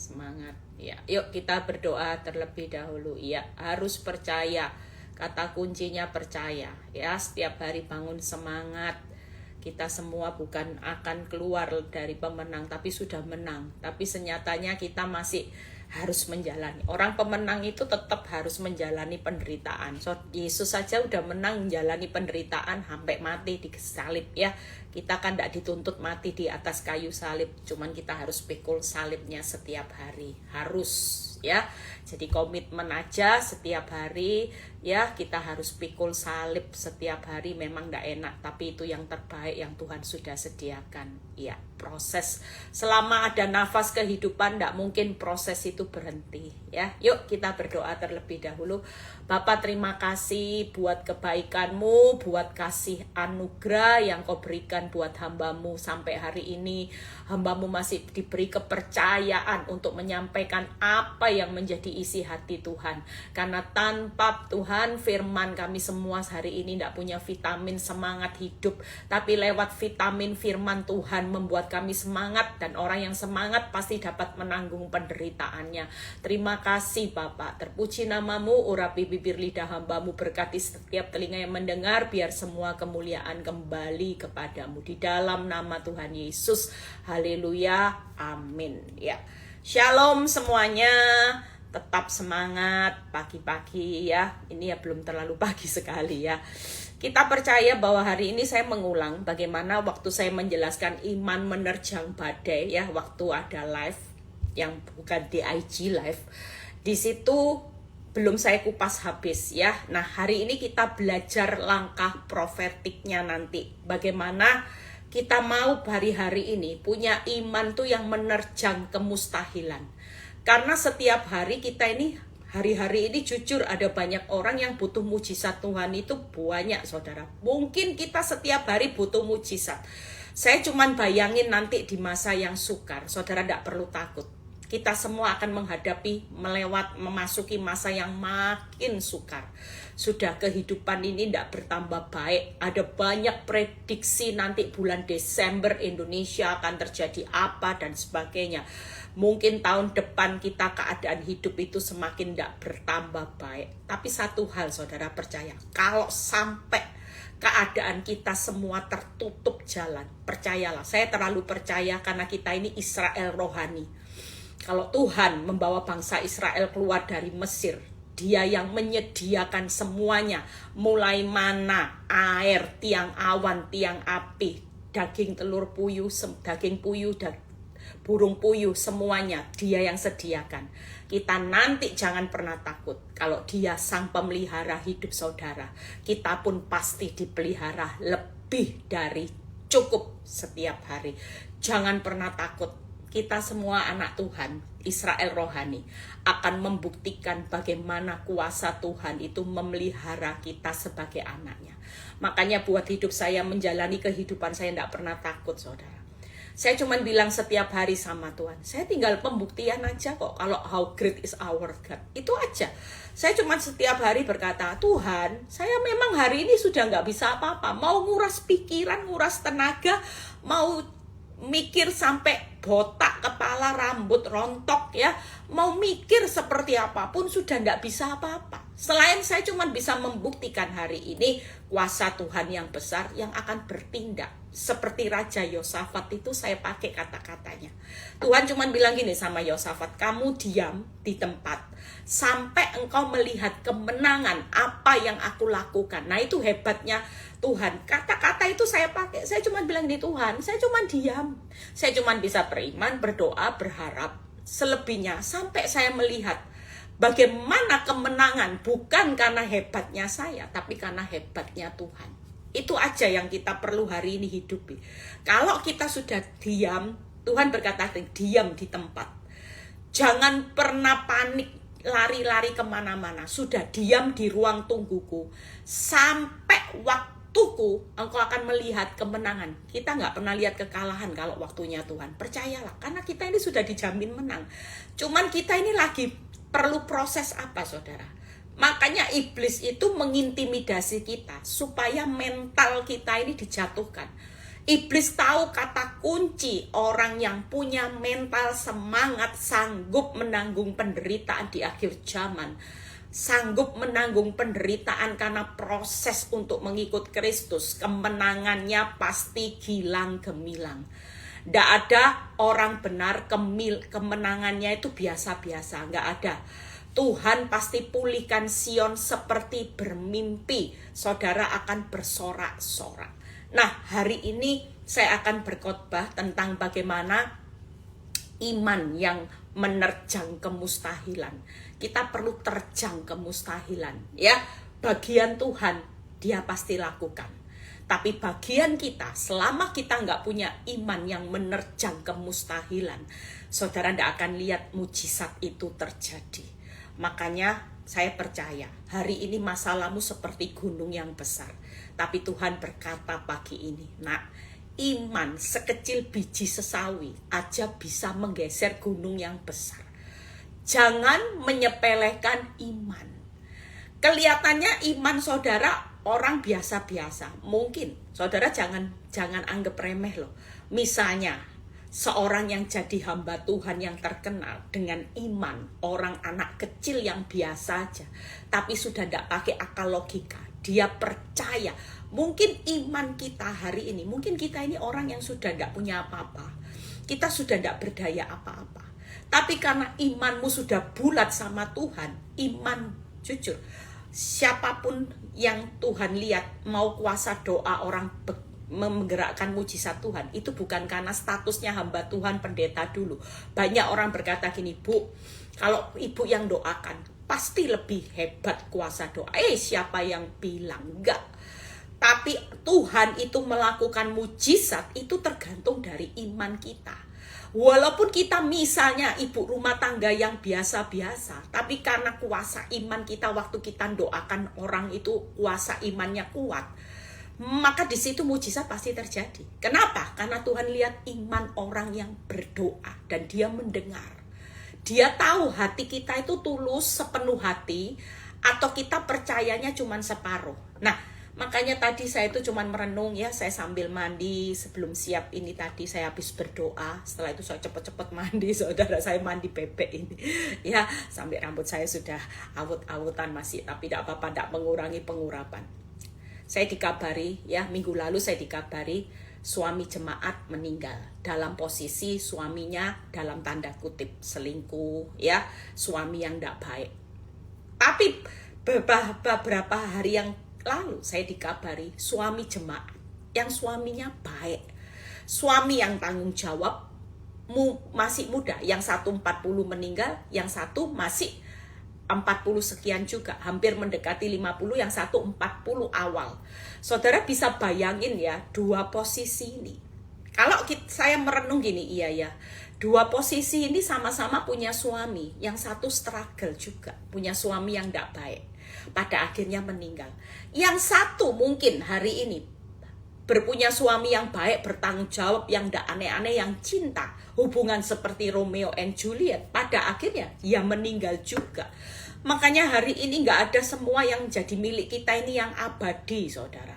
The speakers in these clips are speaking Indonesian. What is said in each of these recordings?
Semangat. Ya, yuk kita berdoa terlebih dahulu. Ya, harus percaya. Kata kuncinya percaya. Ya, setiap hari bangun semangat. Kita semua bukan akan keluar dari pemenang, tapi sudah menang. Tapi senyatanya kita masih harus menjalani. Orang pemenang itu tetap harus menjalani penderitaan. So, Yesus saja udah menang menjalani penderitaan sampai mati di salib ya. Kita kan tidak dituntut mati di atas kayu salib, cuman kita harus pikul salibnya setiap hari. Harus ya. Jadi komitmen aja setiap hari ya, kita harus pikul salib setiap hari. Memang tidak enak, tapi itu yang terbaik yang Tuhan sudah sediakan. Ya, proses selama ada nafas kehidupan tidak mungkin proses itu berhenti ya. Yuk kita berdoa terlebih dahulu. Bapa, terima kasih buat kebaikan-Mu, buat kasih anugerah yang Kau berikan buat hamba-Mu sampai hari ini. Hamba-Mu masih diberi kepercayaan untuk menyampaikan apa yang menjadi isi hati Tuhan. Karena tanpa Tuhan, firman kami semua hari ini tidak punya vitamin semangat hidup, tapi lewat vitamin firman Tuhan membuat kami semangat, dan orang yang semangat pasti dapat menanggung penderitaannya. Terima kasih Bapak, terpuji nama-Mu, urapi bibir lidah hamba-Mu, berkati setiap telinga yang mendengar, biar semua kemuliaan kembali kepadamu. Di dalam nama Tuhan Yesus, haleluya, amin. Ya, shalom semuanya, tetap semangat pagi-pagi ya. Ini ya belum terlalu pagi sekali ya. Kita percaya bahwa hari ini saya mengulang bagaimana waktu saya menjelaskan iman menerjang badai ya, waktu ada live yang bukan di IG live. Di situ belum saya kupas habis ya. Nah, hari ini kita belajar langkah profetiknya nanti. Bagaimana kita mau hari-hari ini punya iman tuh yang menerjang kemustahilan. Karena setiap hari kita ini, hari-hari ini jujur ada banyak orang yang butuh mujizat Tuhan itu banyak saudara. Mungkin kita setiap hari butuh mujizat. Saya cuman bayangin nanti di masa yang sukar, saudara tidak perlu takut. Kita semua akan menghadapi, memasuki masa yang makin sukar. Sudah kehidupan ini tidak bertambah baik. Ada banyak prediksi nanti bulan Desember Indonesia akan terjadi apa dan sebagainya. Mungkin tahun depan kita keadaan hidup itu semakin tidak bertambah baik. Tapi satu hal saudara percaya, kalau sampai keadaan kita semua tertutup jalan, percayalah, saya terlalu percaya karena kita ini Israel rohani. Kalau Tuhan membawa bangsa Israel keluar dari Mesir, Dia yang menyediakan semuanya, mulai mana, air, tiang awan, tiang api, daging telur puyuh, daging puyuh, burung puyuh, semuanya Dia yang sediakan. Kita nanti jangan pernah takut. Kalau Dia sang pemelihara hidup saudara, kita pun pasti dipelihara lebih dari cukup setiap hari. Jangan pernah takut. Kita semua anak Tuhan, Israel rohani, akan membuktikan bagaimana kuasa Tuhan itu memelihara kita sebagai anaknya. Makanya buat hidup saya, menjalani kehidupan saya tidak pernah takut saudara. Saya cuma bilang setiap hari sama Tuhan, saya tinggal pembuktian aja kok kalau how great is our God. Itu aja. Saya cuma setiap hari berkata, Tuhan, saya memang hari ini sudah nggak bisa apa-apa. Mau nguras pikiran, nguras tenaga, mau mikir sampai botak kepala, rambut rontok ya, mau mikir seperti apapun sudah nggak bisa apa-apa. Selain saya cuma bisa membuktikan hari ini kuasa Tuhan yang besar yang akan bertindak. Seperti Raja Yosafat itu saya pakai kata-katanya. Tuhan cuma bilang gini sama Yosafat, kamu diam di tempat sampai engkau melihat kemenangan apa yang aku lakukan. Nah itu hebatnya Tuhan. Kata-kata itu saya pakai. Saya cuma bilang di Tuhan, saya cuma diam. Saya cuma bisa beriman, berdoa, berharap. Selebihnya sampai saya melihat bagaimana kemenangan, bukan karena hebatnya saya, tapi karena hebatnya Tuhan. Itu aja yang kita perlu hari ini hidupi. Kalau kita sudah diam, Tuhan berkata diam di tempat. Jangan pernah panik, lari-lari kemana-mana. Sudah diam di ruang tungguku. Sampai waktuku, engkau akan melihat kemenangan. Kita nggak pernah lihat kekalahan kalau waktunya Tuhan. Percayalah, karena kita ini sudah dijamin menang. Cuman kita ini lagi perlu proses apa saudara? Makanya iblis itu mengintimidasi kita supaya mental kita ini dijatuhkan. Iblis tahu kata kunci orang yang punya mental semangat, sanggup menanggung penderitaan di akhir zaman, sanggup menanggung penderitaan karena proses untuk mengikut Kristus, kemenangannya pasti gilang gemilang. Tidak ada orang benar kemenangannya itu biasa-biasa, nggak ada. Tuhan pasti pulihkan Sion seperti bermimpi. Saudara akan bersorak-sorak. Nah, hari ini saya akan berkhotbah tentang bagaimana iman yang menerjang kemustahilan. Kita perlu terjang kemustahilan, ya. Bagian Tuhan dia pasti lakukan. Tapi bagian kita, selama kita nggak punya iman yang menerjang kemustahilan, saudara tidak akan lihat mujizat itu terjadi. Makanya saya percaya hari ini masalahmu seperti gunung yang besar. Tapi Tuhan berkata pagi ini, nak, iman sekecil biji sesawi aja bisa menggeser gunung yang besar. Jangan menyepelekan iman. Kelihatannya iman saudara orang biasa-biasa. Mungkin saudara jangan anggap remeh loh. Misalnya seorang yang jadi hamba Tuhan yang terkenal dengan iman, orang anak kecil yang biasa aja, tapi sudah tidak pakai akal logika. Dia percaya. Mungkin iman kita hari ini, mungkin kita ini orang yang sudah tidak punya apa-apa. Kita sudah tidak berdaya apa-apa. Tapi karena imanmu sudah bulat sama Tuhan, iman jujur, siapapun yang Tuhan lihat mau kuasa doa orang menggerakkan mujizat Tuhan, itu bukan karena statusnya hamba Tuhan pendeta dulu. Banyak orang berkata gini, Bu, kalau ibu yang doakan pasti lebih hebat kuasa doa. Siapa yang bilang? Enggak. Tapi Tuhan itu melakukan mujizat itu tergantung dari iman kita. Walaupun kita misalnya ibu rumah tangga yang biasa-biasa, tapi karena kuasa iman kita waktu kita doakan orang itu kuasa imannya kuat, maka di situ mujizat pasti terjadi. Kenapa? Karena Tuhan lihat iman orang yang berdoa dan dia mendengar. Dia tahu hati kita itu tulus sepenuh hati atau kita percayanya cuma separuh. Nah, makanya tadi saya itu cuma merenung ya, saya sambil mandi sebelum siap ini tadi saya habis berdoa. Setelah itu saya cepet-cepet mandi, saudara, saya mandi bebek ini. Ya, sampai rambut saya sudah awut-awutan masih, tapi tidak apa-apa, tidak mengurangi pengurapan. Saya dikabari ya, minggu lalu saya dikabari suami jemaat meninggal dalam posisi suaminya dalam tanda kutip selingkuh ya, suami yang tidak baik. Tapi beberapa hari yang lalu saya dikabari suami jemaat yang suaminya baik, suami yang tanggung jawab, masih muda, yang satu 40 meninggal, yang satu masih 40 sekian juga, hampir mendekati 50, yang satu 40 awal. Saudara bisa bayangin ya, dua posisi ini. Kalau saya merenung gini, iya ya, dua posisi ini sama-sama punya suami, yang satu struggle juga, punya suami yang tidak baik, pada akhirnya meninggal. Yang satu mungkin hari ini berpunya suami yang baik, bertanggung jawab, yang tidak aneh-aneh, yang cinta, hubungan seperti Romeo and Juliet, pada akhirnya ya meninggal juga. Makanya hari ini nggak ada semua yang jadi milik kita ini yang abadi, saudara.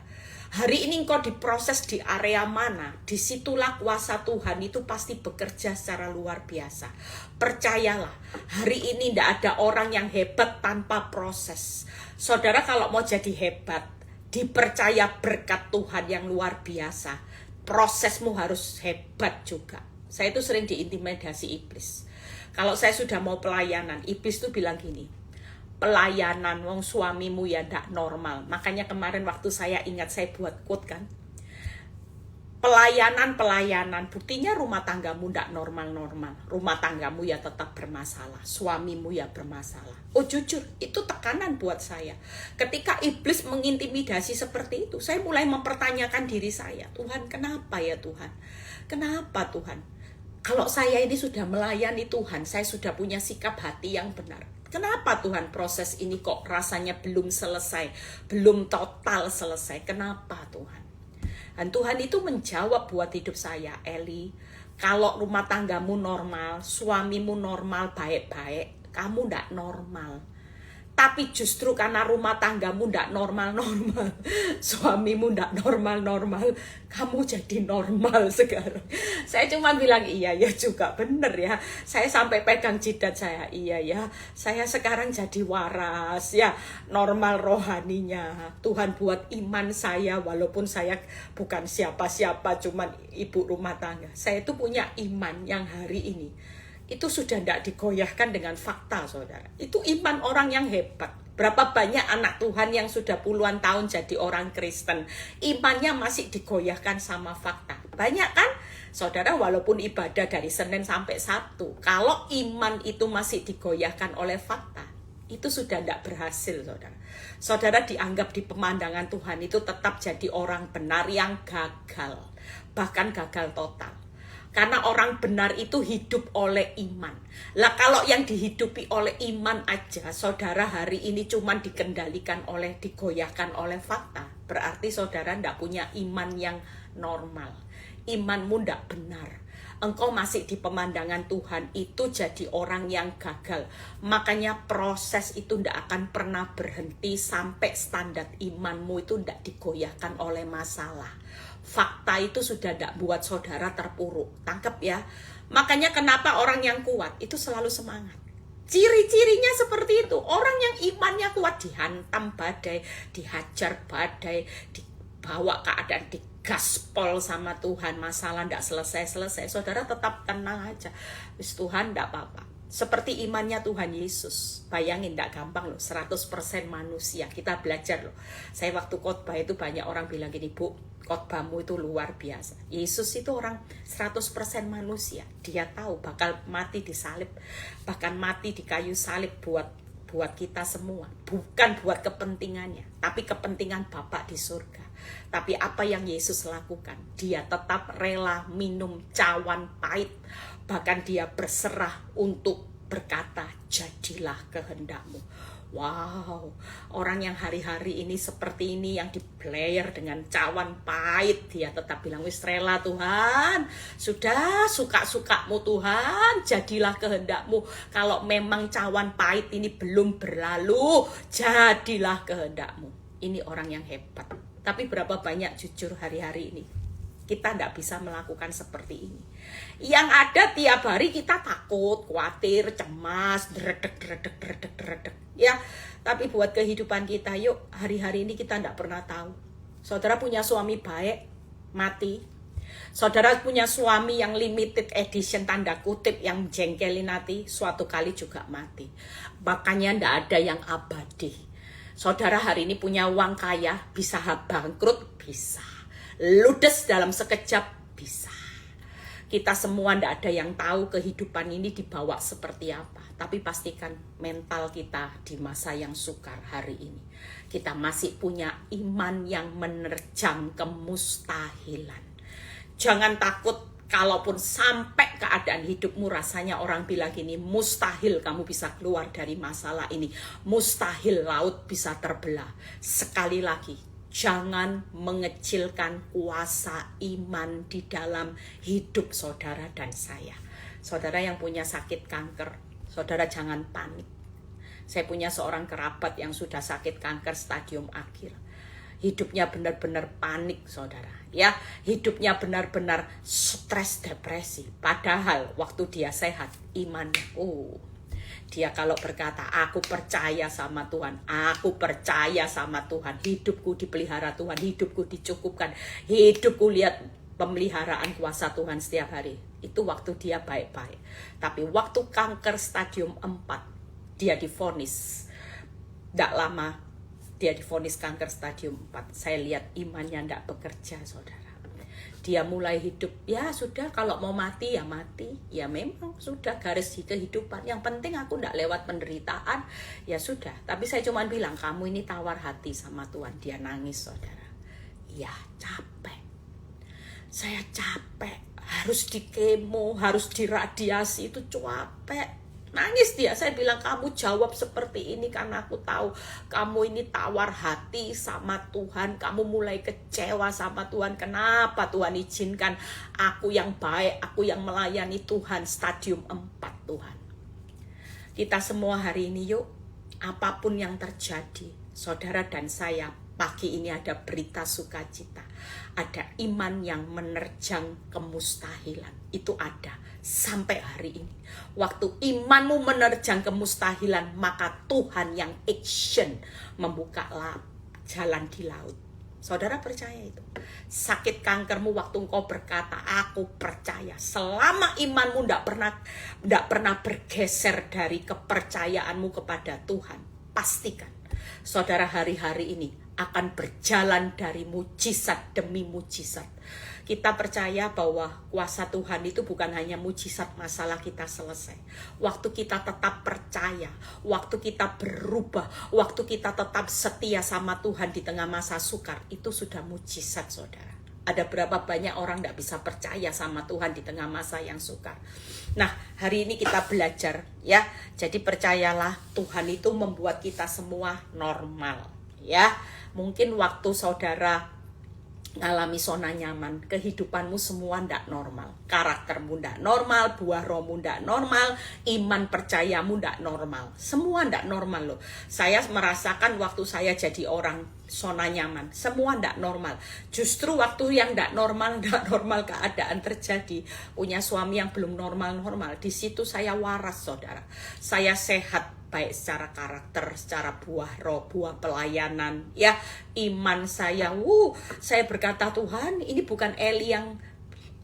Hari ini engkau diproses di area mana, disitulah kuasa Tuhan itu pasti bekerja secara luar biasa. Percayalah, hari ini nggak ada orang yang hebat tanpa proses. Saudara kalau mau jadi hebat, dipercaya berkat Tuhan yang luar biasa, prosesmu harus hebat juga. Saya itu sering diintimidasi iblis. Kalau saya sudah mau pelayanan, iblis tuh bilang gini, pelayanan wong suamimu ya ndak normal. Makanya kemarin waktu saya ingat saya buat quote kan, pelayanan, buktinya rumah tanggamu ndak normal, rumah tanggamu ya tetap bermasalah, suamimu ya bermasalah. Oh jujur, itu tekanan buat saya. Ketika iblis mengintimidasi seperti itu, saya mulai mempertanyakan diri saya, Tuhan kenapa ya Tuhan? Kenapa Tuhan? Kalau saya ini sudah melayani Tuhan, saya sudah punya sikap hati yang benar. Kenapa Tuhan proses ini kok rasanya belum selesai, belum total selesai? Kenapa Tuhan? Dan Tuhan itu menjawab buat hidup saya, Eli, kalau rumah tanggamu normal, suamimu normal, baik-baik, kamu ndak normal. Tapi justru karena rumah tanggamu ndak normal-normal, suamimu ndak normal-normal, kamu jadi normal sekarang. Saya cuma bilang iya ya juga bener ya. Saya sampai pegang jidat saya, iya ya. Saya sekarang jadi waras ya, normal rohaninya. Tuhan buat iman saya, walaupun saya bukan siapa-siapa, cuman ibu rumah tangga. Saya itu punya iman yang hari ini itu sudah tidak digoyahkan dengan fakta, saudara. Itu iman orang yang hebat. Berapa banyak anak Tuhan yang sudah puluhan tahun jadi orang Kristen, imannya masih digoyahkan sama fakta. Banyak kan, saudara, walaupun ibadah dari Senin sampai Sabtu, kalau iman itu masih digoyahkan oleh fakta, itu sudah tidak berhasil, saudara. Saudara dianggap di pemandangan Tuhan itu tetap jadi orang benar yang gagal, bahkan gagal total. Karena orang benar itu hidup oleh iman. Lah kalau yang dihidupi oleh iman aja, saudara hari ini cuma dikendalikan oleh, digoyahkan oleh fakta. Berarti saudara tidak punya iman yang normal. Imanmu tidak benar. Engkau masih di pemandangan Tuhan itu jadi orang yang gagal. Makanya proses itu tidak akan pernah berhenti sampai standar imanmu itu tidak digoyahkan oleh masalah. Fakta itu sudah tidak buat saudara terpuruk. Tangkap ya. Makanya kenapa orang yang kuat itu selalu semangat. Ciri-cirinya seperti itu. Orang yang imannya kuat dihantam badai, dihajar badai, dibawa keadaan, digaspol sama Tuhan. Masalah tidak selesai-selesai. Saudara tetap tenang aja. Wis Tuhan tidak apa-apa. Seperti imannya Tuhan Yesus. Bayangin, tidak gampang loh, 100% manusia. Kita belajar loh. Saya waktu khotbah itu banyak orang bilang gini, Bu, khotbahmu itu luar biasa. Yesus itu orang 100% manusia. Dia tahu bakal mati di salib. Bahkan mati di kayu salib buat kita semua. Bukan buat kepentingannya, tapi kepentingan Bapa di surga. Tapi apa yang Yesus lakukan? Dia tetap rela minum cawan pahit. Bahkan dia berserah untuk berkata, jadilah kehendakmu. Wow, orang yang hari-hari ini seperti ini, yang diblayer dengan cawan pahit, dia tetap bilang, wis rela Tuhan, sudah suka-sukamu Tuhan, jadilah kehendakmu. Kalau memang cawan pahit ini belum berlalu, jadilah kehendakmu. Ini orang yang hebat. Tapi berapa banyak jujur hari-hari ini kita tidak bisa melakukan seperti ini. Yang ada tiap hari kita takut, khawatir, cemas, dredeg. Ya, tapi buat kehidupan kita, yuk hari-hari ini kita tidak pernah tahu. Saudara punya suami baik, mati. Saudara punya suami yang limited edition, tanda kutip, yang jengkelin hati, suatu kali juga mati. Makanya tidak ada yang abadi. Saudara hari ini punya uang kaya, bisa bangkrut, bisa. Ludes dalam sekejap, bisa. Kita semua tidak ada yang tahu kehidupan ini dibawa seperti apa. Tapi pastikan mental kita di masa yang sukar hari ini, kita masih punya iman yang menerjang kemustahilan. Jangan takut kalaupun sampai keadaan hidupmu rasanya orang bilang gini, mustahil kamu bisa keluar dari masalah ini. Mustahil laut bisa terbelah. Sekali lagi, jangan mengecilkan kuasa iman di dalam hidup saudara dan saya. Saudara yang punya sakit kanker, saudara jangan panik. Saya punya seorang kerabat yang sudah sakit kanker stadium akhir. Hidupnya benar-benar panik, saudara. Ya, hidupnya benar-benar stres, depresi. Padahal waktu dia sehat, imannya, dia kalau berkata, aku percaya sama Tuhan, aku percaya sama Tuhan, hidupku dipelihara Tuhan, hidupku dicukupkan, hidupku lihat pemeliharaan kuasa Tuhan setiap hari. Itu waktu dia baik-baik. Tapi waktu kanker stadium 4, dia divonis. Tidak lama, dia divonis kanker stadium 4. Saya lihat imannya tidak bekerja, saudara. Dia mulai hidup, ya sudah, kalau mau mati ya mati. Ya memang sudah garis kehidupan. Yang penting aku tidak lewat penderitaan, ya sudah. Tapi saya cuma bilang, kamu ini tawar hati sama Tuhan. Dia nangis, saudara. Ya capek. Saya capek. Harus dikemo, harus diradiasi, itu capek. Nangis dia. Saya bilang, kamu jawab seperti ini karena aku tahu kamu ini tawar hati sama Tuhan. Kamu mulai kecewa sama Tuhan. Kenapa Tuhan izinkan aku yang baik, aku yang melayani Tuhan stadium 4, Tuhan. Kita semua hari ini yuk, apapun yang terjadi, saudara dan saya pagi ini ada berita sukacita. Ada iman yang menerjang kemustahilan. Itu ada sampai hari ini. Waktu imanmu menerjang kemustahilan, maka Tuhan yang action membuka jalan di laut. Saudara percaya itu? Sakit kankermu waktu engkau berkata, aku percaya. Selama imanmu tidak pernah bergeser dari kepercayaanmu kepada Tuhan, pastikan saudara hari-hari ini akan berjalan dari mujizat demi mujizat. Kita percaya bahwa kuasa Tuhan itu bukan hanya mujizat masalah kita selesai. Waktu kita tetap percaya, waktu kita berubah, waktu kita tetap setia sama Tuhan di tengah masa sukar, itu sudah mujizat, saudara. Ada berapa banyak orang tidak bisa percaya sama Tuhan di tengah masa yang sukar. Nah, hari ini kita belajar ya. Jadi percayalah, Tuhan itu membuat kita semua normal ya. Mungkin waktu saudara ngalami zona nyaman, kehidupanmu semua ndak normal, karaktermu ndak normal, buah rohmu ndak normal, iman percayamu ndak normal, semua ndak normal loh. Saya merasakan waktu saya jadi orang zona nyaman, semua ndak normal. Justru waktu yang ndak normal keadaan terjadi, punya suami yang belum normal, di situ saya waras, saudara. Saya sehat, baik secara karakter, secara buah roh, buah pelayanan, ya, iman saya. Saya berkata, Tuhan, ini bukan Eli yang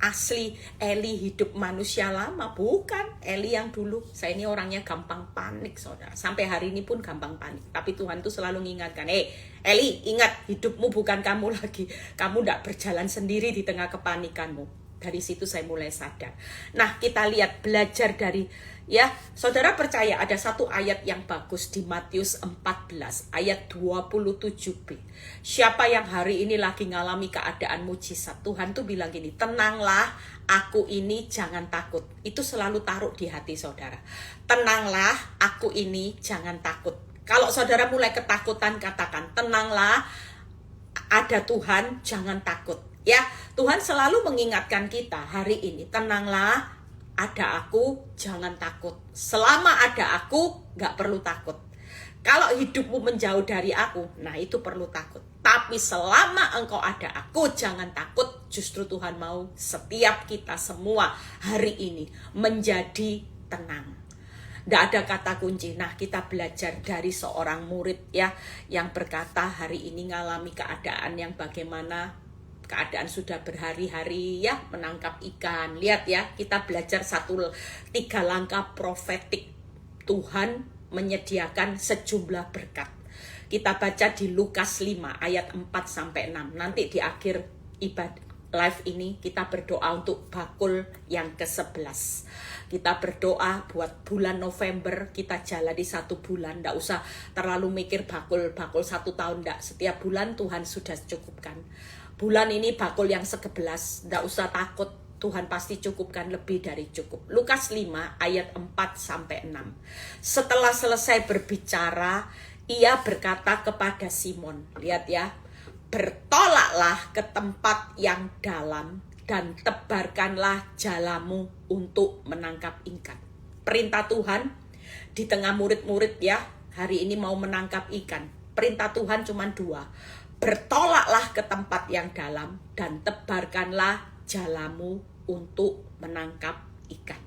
asli, Eli hidup manusia lama, bukan Eli yang dulu. Saya ini orangnya gampang panik, saudara. Sampai hari ini pun gampang panik. Tapi Tuhan tuh selalu mengingatkan, Eli, ingat, hidupmu bukan kamu lagi. Kamu tidak berjalan sendiri di tengah kepanikanmu. Dari situ saya mulai sadar. Nah, kita lihat, belajar dari, ya, saudara percaya ada satu ayat yang bagus di Matius 14 ayat 27b. Siapa yang hari ini lagi ngalami keadaan mujizat, Tuhan tuh bilang gini, tenanglah, aku ini, jangan takut. Itu selalu taruh di hati saudara. Tenanglah, aku ini, jangan takut. Kalau saudara mulai ketakutan, katakan, tenanglah, ada Tuhan, jangan takut. Ya, Tuhan selalu mengingatkan kita hari ini, tenanglah, ada aku, jangan takut. Selama ada aku, gak perlu takut. Kalau hidupmu menjauh dari aku, nah itu perlu takut. Tapi selama engkau ada aku, jangan takut. Justru Tuhan mau setiap kita semua hari ini menjadi tenang. Tidak ada kata kunci. Nah, kita belajar dari seorang murid ya, yang berkata hari ini ngalami keadaan yang bagaimana. Keadaan sudah berhari-hari ya menangkap ikan. Lihat ya, kita belajar 3 langkah profetik. Tuhan menyediakan sejumlah berkat. Kita baca di Lukas 5 ayat 4-6. Nanti di akhir ibadah live ini kita berdoa untuk bakul yang ke-11. Kita berdoa buat bulan November, kita jalani 1 bulan. Nggak usah terlalu mikir bakul 1 tahun, nggak. Setiap bulan Tuhan sudah cukupkan. Bulan ini bakul yang ke-11, nggak usah takut, Tuhan pasti cukupkan, lebih dari cukup. Lukas 5 ayat 4-6. Setelah selesai berbicara, ia berkata kepada Simon, lihat ya, bertolaklah ke tempat yang dalam dan tebarkanlah jalamu untuk menangkap ikan. Perintah Tuhan di tengah murid-murid ya, hari ini mau menangkap ikan. Perintah Tuhan cuma 2. Bertolaklah ke tempat yang dalam dan tebarkanlah jalamu untuk menangkap ikan.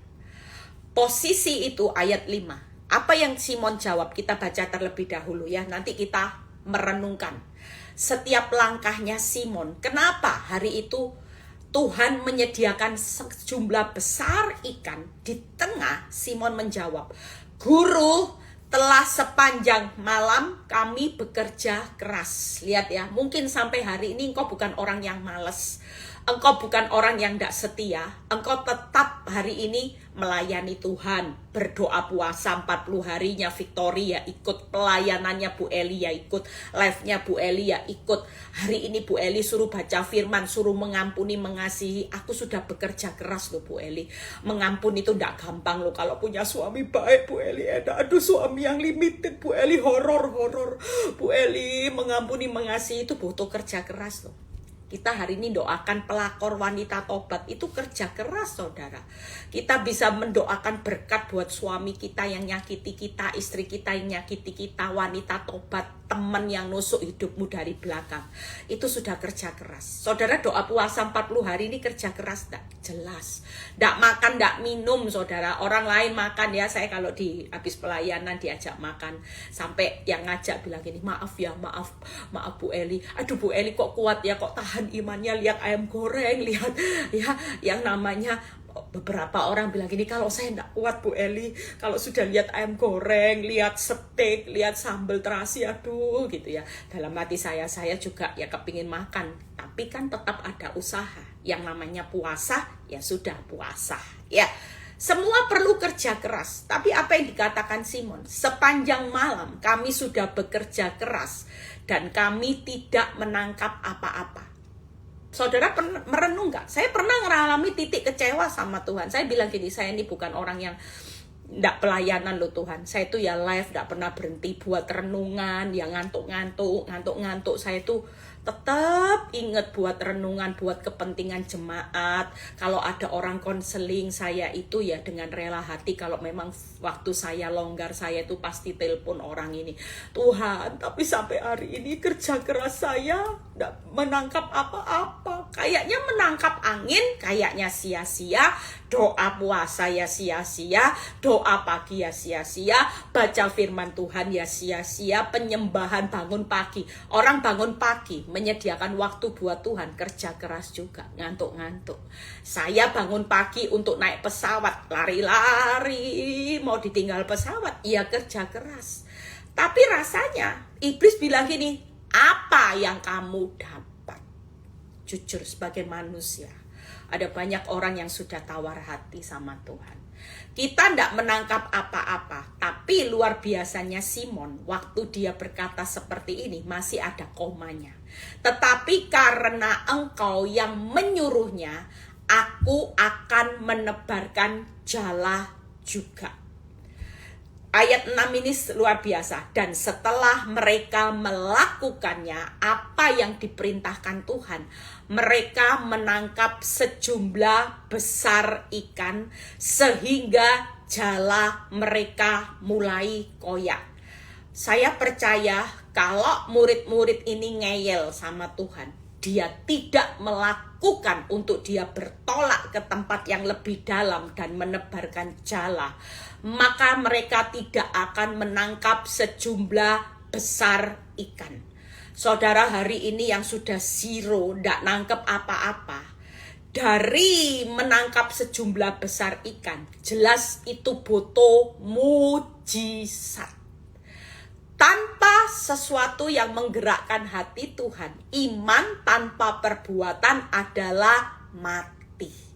Posisi itu ayat 5. Apa yang Simon jawab? Kita baca terlebih dahulu ya. Nanti kita merenungkan setiap langkahnya Simon. Kenapa hari itu Tuhan menyediakan sejumlah besar ikan? Di tengah Simon menjawab, Guru, telah sepanjang malam kami bekerja keras. Lihat ya, mungkin sampai hari ini engkau bukan orang yang malas. Engkau bukan orang yang tidak setia. Engkau tetap hari ini melayani Tuhan. Berdoa puasa 40 harinya Victoria ikut. Pelayanannya Bu Eli ya ikut. Live-nya Bu Eli ya ikut. Hari ini Bu Eli suruh baca firman, suruh mengampuni, mengasihi. Aku sudah bekerja keras loh Bu Eli. Mengampuni itu tidak gampang loh. Kalau punya suami baik Bu Eli. Aduh suami yang limited Bu Eli, horor. Bu Eli mengampuni, mengasihi itu butuh kerja keras loh. Kita hari ini doakan pelakor wanita tobat, itu kerja keras saudara. Kita bisa mendoakan berkat buat suami kita yang nyakiti kita, istri kita yang nyakiti kita, wanita tobat, teman yang nusuk hidupmu dari belakang. Itu sudah kerja keras. Saudara, doa puasa 40 hari ini kerja keras enggak? Jelas. Enggak makan, enggak minum saudara. Orang lain makan ya, saya kalau di habis pelayanan diajak makan, sampai yang ngajak bilang gini, maaf ya, maaf Bu Eli. Aduh Bu Eli kok kuat ya, kok tahan imannya, lihat ayam goreng, lihat ya yang namanya. Beberapa orang bilang gini, kalau saya enggak kuat Bu Eli, kalau sudah lihat ayam goreng, lihat steak, lihat sambal terasi, aduh gitu ya. Dalam hati saya juga ya kepingin makan, tapi kan tetap ada usaha. Yang namanya puasa, ya sudah puasa ya. Semua perlu kerja keras, tapi apa yang dikatakan Simon, sepanjang malam kami sudah bekerja keras dan kami tidak menangkap apa-apa. Saudara merenung nggak? Saya pernah mengalami titik kecewa sama Tuhan. Saya bilang gini, saya ini bukan orang yang nggak pelayanan loh Tuhan. Saya itu ya live, nggak pernah berhenti buat renungan, yang ngantuk-ngantuk. Saya itu tetap ingat buat renungan, buat kepentingan jemaat. Kalau ada orang konseling, saya itu ya dengan rela hati. Kalau memang waktu saya longgar, saya itu pasti telepon orang ini. Tuhan, tapi sampai hari ini kerja keras saya nggak menangkap apa-apa. Kayaknya menangkap angin, kayaknya sia-sia. Doa puasa ya sia-sia, doa pagi ya sia-sia, baca firman Tuhan ya sia-sia, penyembahan bangun pagi. Orang bangun pagi menyediakan waktu buat Tuhan, kerja keras juga, ngantuk-ngantuk. Saya bangun pagi untuk naik pesawat, lari-lari, mau ditinggal pesawat, ya kerja keras. Tapi rasanya iblis bilang gini, apa yang kamu dapat? Jujur sebagai manusia, ada banyak orang yang sudah tawar hati sama Tuhan. Kita tidak menangkap apa-apa, tapi luar biasanya Simon, waktu dia berkata seperti ini, masih ada komanya. Tetapi karena engkau yang menyuruhnya, aku akan menebarkan jala juga. Ayat 6 ini luar biasa. Dan setelah mereka melakukannya, apa yang diperintahkan Tuhan, mereka menangkap sejumlah besar ikan sehingga jala mereka mulai koyak. Saya percaya kalau murid-murid ini ngeyel sama Tuhan, dia tidak melakukan untuk dia bertolak ke tempat yang lebih dalam dan menebarkan jala, maka mereka tidak akan menangkap sejumlah besar ikan. Saudara, hari ini yang sudah zero, tidak nangkep apa-apa, dari menangkap sejumlah besar ikan, jelas itu butuh mujizat. Tanpa sesuatu yang menggerakkan hati Tuhan, iman tanpa perbuatan adalah mati.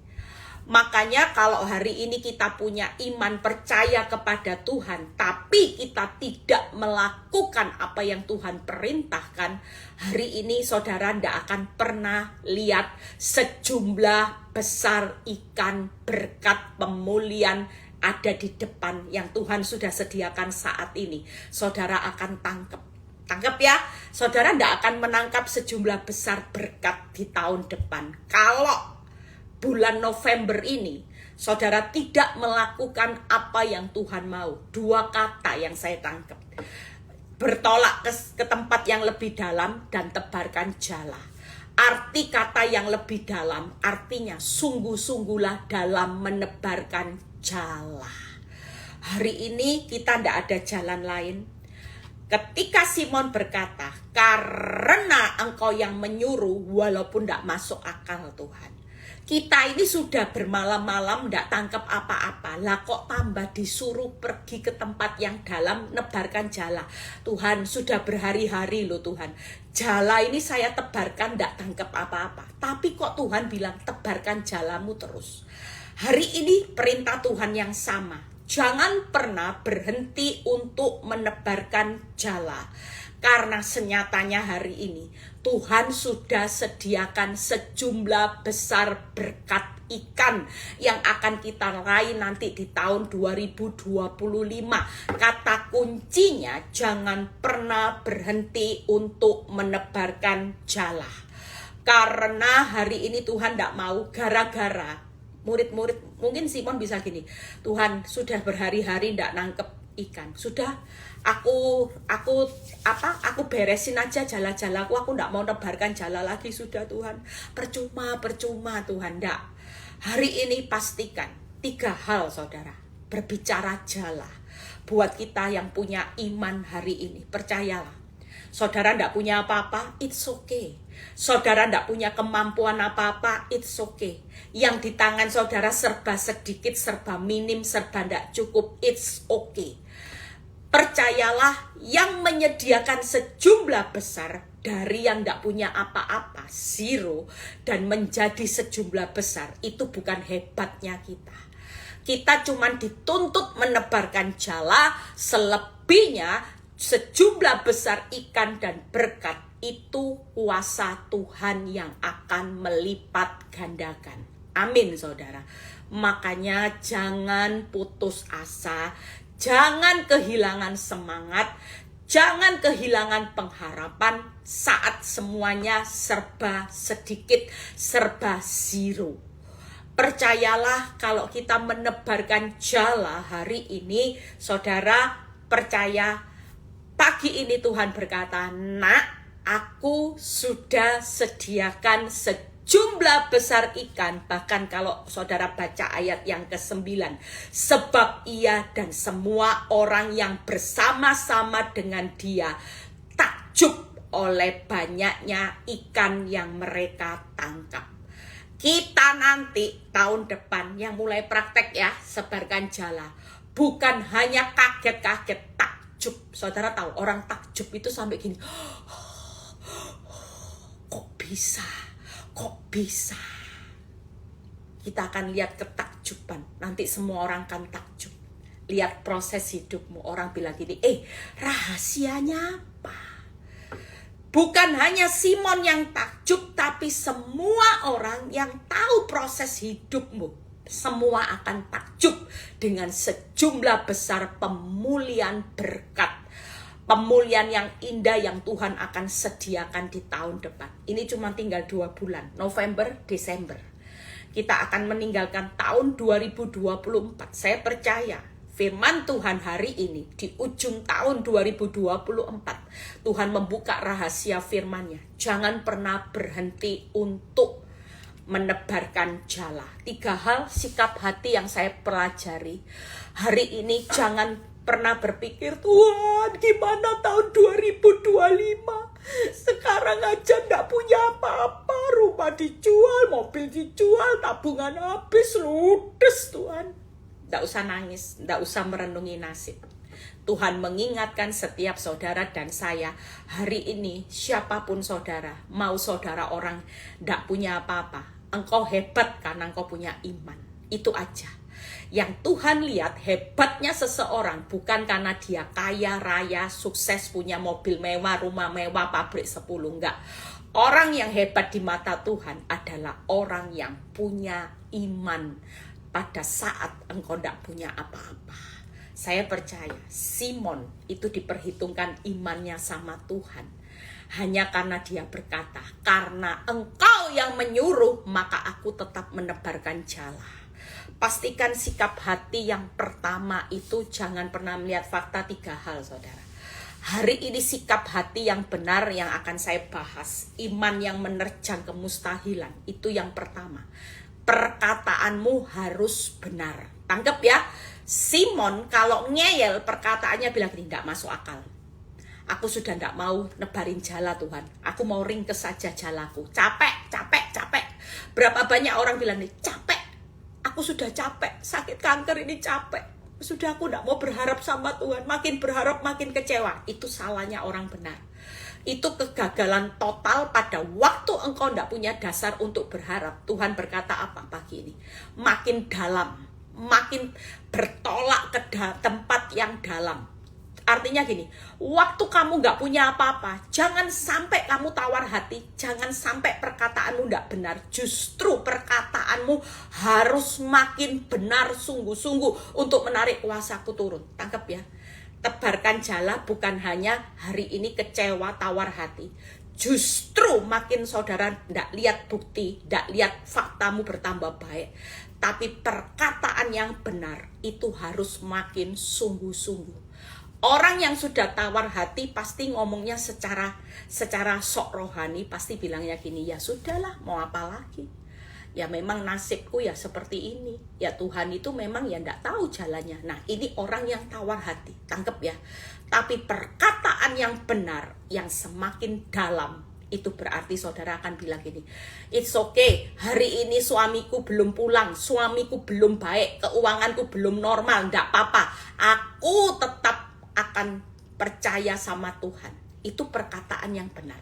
Makanya kalau hari ini kita punya iman percaya kepada Tuhan, tapi kita tidak melakukan apa yang Tuhan perintahkan, hari ini saudara tidak akan pernah lihat sejumlah besar ikan berkat pemulihan ada di depan yang Tuhan sudah sediakan saat ini. Saudara akan tangkap ya. Saudara tidak akan menangkap sejumlah besar berkat di tahun depan kalau bulan November ini saudara tidak melakukan apa yang Tuhan mau. 2 kata yang saya tangkap, bertolak ke tempat yang lebih dalam dan tebarkan jala. Arti kata yang lebih dalam artinya sungguh-sungguhlah dalam menebarkan jala. Hari ini kita tidak ada jalan lain. Ketika Simon berkata, karena engkau yang menyuruh, walaupun tidak masuk akal Tuhan. Kita ini sudah bermalam-malam tidak tangkap apa-apa. Lah kok tambah disuruh pergi ke tempat yang dalam nebarkan jala. Tuhan, sudah berhari-hari loh Tuhan. Jala ini saya tebarkan tidak tangkap apa-apa. Tapi kok Tuhan bilang tebarkan jalamu terus. Hari ini perintah Tuhan yang sama. Jangan pernah berhenti untuk menebarkan jala. Karena senyatanya hari ini Tuhan sudah sediakan sejumlah besar berkat ikan yang akan kita raih nanti di tahun 2025. Kata kuncinya jangan pernah berhenti untuk menebarkan jala. Karena hari ini Tuhan tidak mau, gara-gara murid-murid, mungkin Simon bisa gini, Tuhan sudah berhari-hari tidak nangkep ikan, sudah aku beresin aja jala-jalaku, aku tidak mau nebarkan jala lagi, sudah Tuhan, percuma Tuhan, tidak. Hari ini pastikan 3 hal saudara, berbicara jala buat kita yang punya iman hari ini. Percayalah, saudara tidak punya apa-apa, it's okay. Saudara tidak punya kemampuan apa-apa, it's okay. Yang di tangan saudara serba sedikit, serba minim, serba tidak cukup, it's okay. Percayalah, yang menyediakan sejumlah besar dari yang tidak punya apa-apa, zero, dan menjadi sejumlah besar, itu bukan hebatnya kita. Kita cuma dituntut menebarkan jala, selebihnya sejumlah besar ikan dan berkat, itu kuasa Tuhan yang akan melipat gandakan. Amin saudara. Makanya jangan putus asa, jangan kehilangan semangat, jangan kehilangan pengharapan saat semuanya serba sedikit, serba zero. Percayalah, kalau kita menebarkan jala hari ini, saudara percaya, pagi ini Tuhan berkata, nak, aku sudah sediakan sejumlah besar ikan. Bahkan kalau saudara baca ayat yang ke-9, sebab ia dan semua orang yang bersama-sama dengan dia takjub oleh banyaknya ikan yang mereka tangkap. Kita nanti tahun depan yang mulai praktek ya, sebarkan jala, bukan hanya kaget-kaget, takjub. Saudara tahu orang takjub itu sampai gini, kok bisa. Kita akan lihat ketakjuban. Nanti semua orang akan takjub. Lihat proses hidupmu. Orang bilang gini, rahasianya apa? Bukan hanya Simon yang takjub, tapi semua orang yang tahu proses hidupmu, semua akan takjub dengan sejumlah besar pemulihan berkat. Pemulihan yang indah yang Tuhan akan sediakan di tahun depan. Ini cuma tinggal 2 bulan, November, Desember. Kita akan meninggalkan tahun 2024. Saya percaya firman Tuhan hari ini di ujung tahun 2024. Tuhan membuka rahasia firman-Nya. Jangan pernah berhenti untuk menebarkan jala. 3 hal sikap hati yang saya pelajari hari ini. Jangan pernah berpikir, Tuhan gimana tahun 2025, sekarang aja gak punya apa-apa, rumah dijual, mobil dijual, tabungan habis, ludes Tuhan. Gak usah nangis, gak usah merenungi nasib. Tuhan mengingatkan setiap saudara dan saya hari ini, siapapun saudara, mau saudara orang gak punya apa-apa, engkau hebat karena engkau punya iman. Itu aja. Yang Tuhan lihat hebatnya seseorang bukan karena dia kaya raya, sukses, punya mobil mewah, rumah mewah, pabrik 10, enggak. Orang yang hebat di mata Tuhan adalah orang yang punya iman pada saat engkau tidak punya apa-apa. Saya percaya Simon itu diperhitungkan imannya sama Tuhan. Hanya karena dia berkata, karena engkau yang menyuruh, maka aku tetap menebarkan jala. Pastikan sikap hati yang pertama itu jangan pernah melihat fakta. 3 hal saudara. Hari ini sikap hati yang benar yang akan saya bahas. Iman yang menerjang kemustahilan. Itu yang pertama. Perkataanmu harus benar. Tangkap ya. Simon kalau ngeyel perkataannya bilang gini, tidak masuk akal. Aku sudah tidak mau nebarin jala Tuhan. Aku mau ringkes saja jalaku. Capek. Berapa banyak orang bilang nih, capek. Aku sudah capek, sakit kanker ini capek. Sudah aku tidak mau berharap sama Tuhan. Makin berharap makin kecewa. Itu salahnya orang benar. Itu kegagalan total pada waktu engkau tidak punya dasar untuk berharap. Tuhan berkata apa pagi ini? Makin dalam, makin bertolak ke tempat yang dalam. Artinya gini, waktu kamu gak punya apa-apa, jangan sampai kamu tawar hati, jangan sampai perkataanmu gak benar. Justru perkataanmu harus makin benar sungguh-sungguh untuk menarik kuasaku turun. Tangkap ya. Tebarkan jala bukan hanya hari ini kecewa, tawar hati. Justru makin saudara tidak lihat bukti, tidak lihat faktamu bertambah baik, tapi perkataan yang benar itu harus makin sungguh-sungguh. Orang yang sudah tawar hati pasti ngomongnya secara sok rohani, pasti bilangnya gini, ya sudahlah, mau apa lagi? Ya memang nasibku ya seperti ini. Ya Tuhan itu memang ya tidak tahu jalannya. Nah ini orang yang tawar hati, tangkep ya. Tapi perkataan yang benar, yang semakin dalam, itu berarti saudara akan bilang gini, it's okay, hari ini suamiku belum pulang, suamiku belum baik, keuanganku belum normal, tidak apa-apa, aku tetap akan percaya sama Tuhan. Itu perkataan yang benar.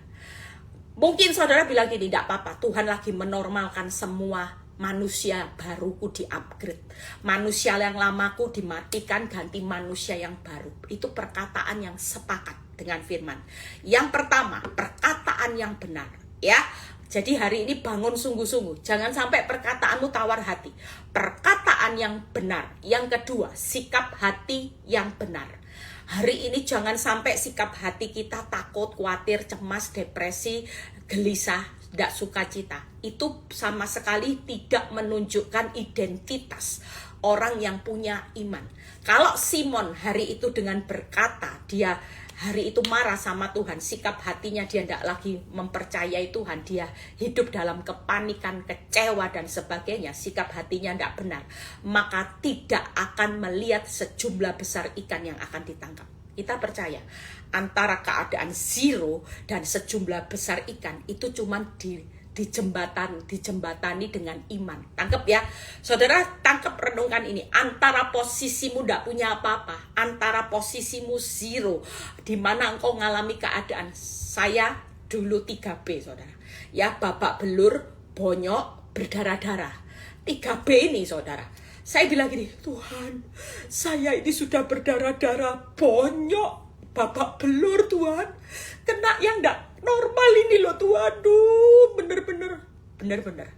Mungkin saudara bilang gini, tidak apa-apa, Tuhan lagi menormalkan semua manusia baruku di-upgrade. Manusia yang lamaku dimatikan, ganti manusia yang baru. Itu perkataan yang sepakat dengan firman. Yang pertama, perkataan yang benar. Ya, jadi hari ini bangun sungguh-sungguh. Jangan sampai perkataanmu tawar hati. Perkataan yang benar. Yang kedua, sikap hati yang benar. Hari ini jangan sampai sikap hati kita takut, khawatir, cemas, depresi, gelisah, tidak sukacita. Itu sama sekali tidak menunjukkan identitas orang yang punya iman. Kalau Simon hari itu dengan berkata, dia hari itu marah sama Tuhan, sikap hatinya dia tidak lagi mempercayai Tuhan, dia hidup dalam kepanikan, kecewa dan sebagainya, sikap hatinya tidak benar, maka tidak akan melihat sejumlah besar ikan yang akan ditangkap. Kita percaya antara keadaan zero dan sejumlah besar ikan itu cuma dijembatani dengan iman. Tangkap ya saudara, tangkap, renungkan ini. Antara posisimu tidak punya apa-apa, antara posisimu zero, di mana engkau mengalami keadaan, saya dulu 3B saudara, ya, babak belur, bonyok, berdarah-darah. 3B ini saudara, saya bilang gini, Tuhan, saya ini sudah berdarah-darah, bonyok, babak belur Tuhan, kena yang tidak normal ini loh Tuhan. Aduh, bener-bener.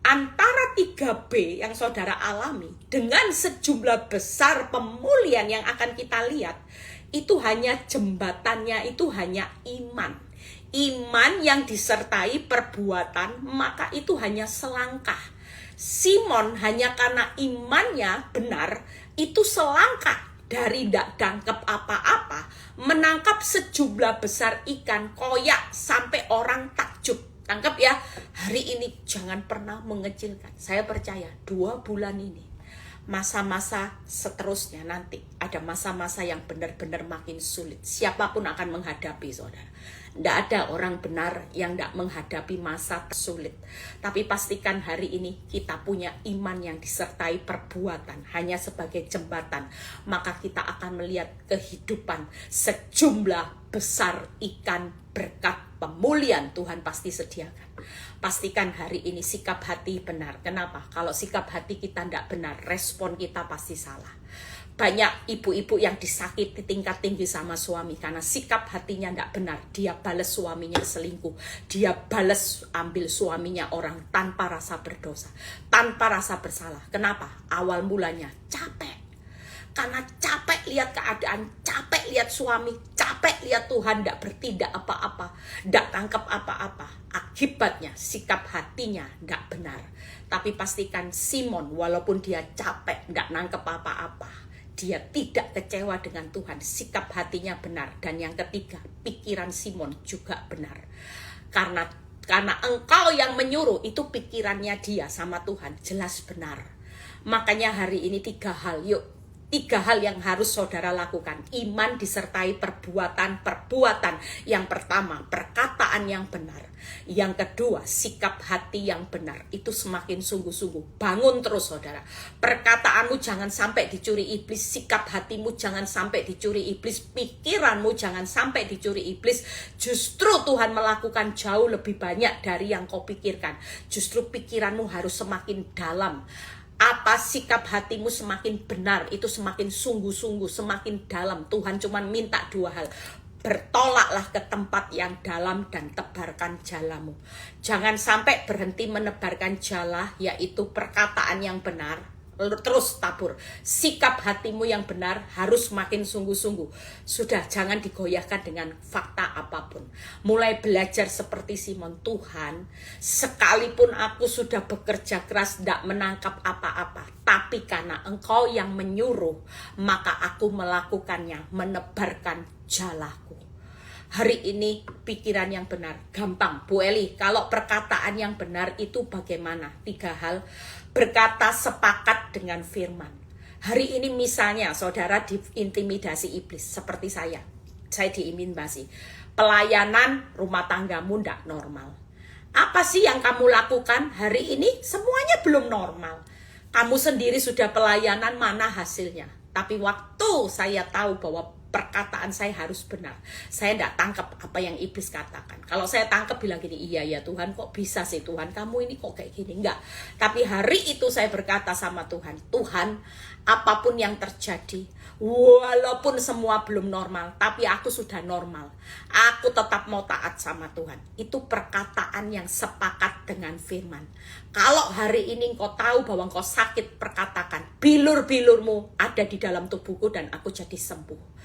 Antara 3B yang saudara alami dengan sejumlah besar pemulihan yang akan kita lihat, itu hanya jembatannya, itu hanya iman. Iman yang disertai perbuatan, maka itu hanya selangkah. Simon hanya karena imannya benar, itu selangkah dari tidak tangkap apa-apa, menangkap sejumlah besar ikan, koyak sampai orang takjub. Tangkap ya, hari ini jangan pernah mengecilkan. Saya percaya 2 bulan ini, masa-masa seterusnya nanti ada masa-masa yang benar-benar makin sulit. Siapapun akan menghadapi saudara. Tidak ada orang benar yang tidak menghadapi masa sulit. Tapi pastikan hari ini kita punya iman yang disertai perbuatan hanya sebagai jembatan. Maka kita akan melihat kehidupan sejumlah besar ikan berkat pemulihan Tuhan pasti sediakan. Pastikan hari ini sikap hati benar. Kenapa? Kalau sikap hati kita tidak benar, respon kita pasti salah. Banyak ibu-ibu yang disakiti tingkat tinggi sama suami karena sikap hatinya tidak benar. Dia balas suaminya selingkuh, dia balas ambil suaminya orang tanpa rasa berdosa, tanpa rasa bersalah. Kenapa? Awal mulanya capek. Karena capek lihat keadaan, capek lihat suami, capek lihat Tuhan tidak bertindak apa-apa, tidak tangkap apa-apa. Akibatnya sikap hatinya tidak benar. Tapi pastikan Simon walaupun dia capek, tidak nangkep apa-apa, dia tidak kecewa dengan Tuhan, sikap hatinya benar. Dan yang ketiga, pikiran Simon juga benar. Karena engkau yang menyuruh, itu pikirannya dia sama Tuhan, jelas benar. Makanya hari ini 3 hal, yuk. 3 hal yang harus saudara lakukan. Iman disertai perbuatan. Yang pertama, perkataan yang benar. Yang kedua, sikap hati yang benar. Itu semakin sungguh-sungguh. Bangun terus saudara. Perkataanmu jangan sampai dicuri iblis. Sikap hatimu jangan sampai dicuri iblis. Pikiranmu jangan sampai dicuri iblis. Justru Tuhan melakukan jauh lebih banyak dari yang kau pikirkan. Justru pikiranmu harus semakin dalam. Apa sikap hatimu semakin benar, itu semakin sungguh-sungguh, semakin dalam. Tuhan cuma minta 2 hal. Bertolaklah ke tempat yang dalam dan tebarkan jalamu. Jangan sampai berhenti menebarkan jala, yaitu perkataan yang benar. terus tabur. Sikap hatimu yang benar harus makin sungguh-sungguh. Sudah, jangan digoyahkan dengan fakta apapun. Mulai belajar seperti Simon. Tuhan, sekalipun aku sudah bekerja keras tidak menangkap apa-apa, tapi karena Engkau yang menyuruh, maka aku melakukannya, menebarkan jalaku. Hari ini pikiran yang benar, gampang. Bu Eli, kalau perkataan yang benar itu bagaimana? 3 hal. Berkata sepakat dengan firman. Hari ini misalnya saudara diintimidasi iblis seperti saya diintimidasi. Pelayanan rumah tanggamu tidak normal. Apa sih yang kamu lakukan hari ini? Semuanya belum normal. Kamu sendiri sudah pelayanan, mana hasilnya? Tapi waktu saya tahu bahwa perkataan saya harus benar, saya tidak tangkap apa yang iblis katakan. Kalau saya tangkap bilang gini, iya ya Tuhan, kok bisa sih Tuhan, kamu ini kok kayak gini. Enggak. Tapi hari itu saya berkata sama Tuhan, Tuhan, apapun yang terjadi, walaupun semua belum normal, tapi aku sudah normal, aku tetap mau taat sama Tuhan. Itu perkataan yang sepakat dengan firman. Kalau hari ini engkau tahu bahwa engkau sakit, perkatakan, bilur-bilurmu ada di dalam tubuhku dan aku jadi sembuh.